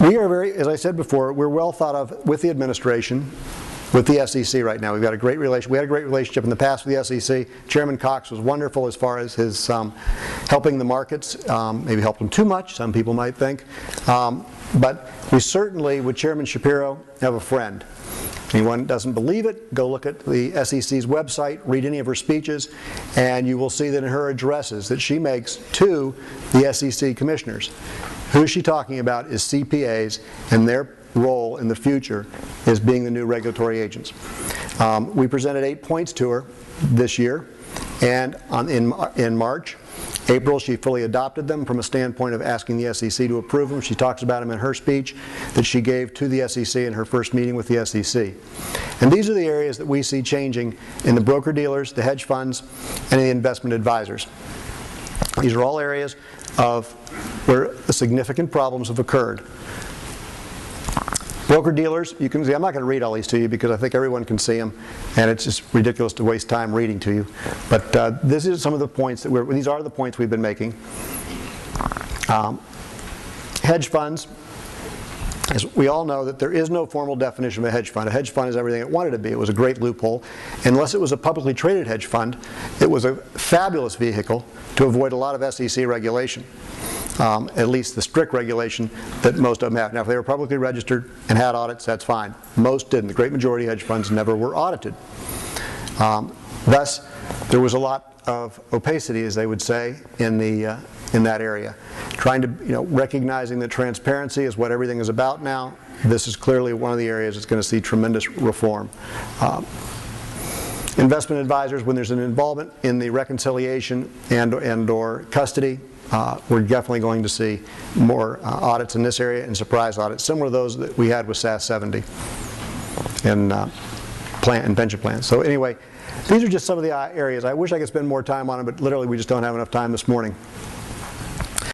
We are very, as I said before, we're well thought of with the administration, with the SEC right now. We've got a great relation. We had a great relationship in the past with the SEC. Chairman Cox was wonderful as far as his helping the markets. Maybe helped them too much, some people might think. But we certainly, with Chairman Shapiro, have a friend. Anyone doesn't believe it, go look at the SEC's website, read any of her speeches, and you will see that in her addresses that she makes to the SEC commissioners, who she's talking about is CPAs and their role in the future is being the new regulatory agents. We presented 8 points to her this year, and in March. April, she fully adopted them from a standpoint of asking the SEC to approve them. She talks about them in her speech that she gave to the SEC in her first meeting with the SEC. And these are the areas that we see changing in the broker-dealers, the hedge funds, and the investment advisors. These are all areas where significant problems have occurred. Broker-dealers, you can see, I'm not going to read all these to you because I think everyone can see them, and it's just ridiculous to waste time reading to you. But this is some of the points these are the points we've been making. Hedge funds, as we all know that there is no formal definition of a hedge fund. A hedge fund is everything it wanted to be. It was a great loophole. Unless it was a publicly traded hedge fund, it was a fabulous vehicle to avoid a lot of SEC regulation. At least the strict regulation that most of them have. Now, if they were publicly registered and had audits, that's fine. Most didn't. The great majority of hedge funds never were audited. Thus, there was a lot of opacity, as they would say, in that area. Trying to, recognizing that transparency is what everything is about now. This is clearly one of the areas that's going to see tremendous reform. Investment advisors, when there's an involvement in the reconciliation and/or custody, we're definitely going to see more audits in this area and surprise audits, similar to those that we had with SAS 70 and pension plans. So anyway, these are just some of the areas. I wish I could spend more time on them, but literally we just don't have enough time this morning.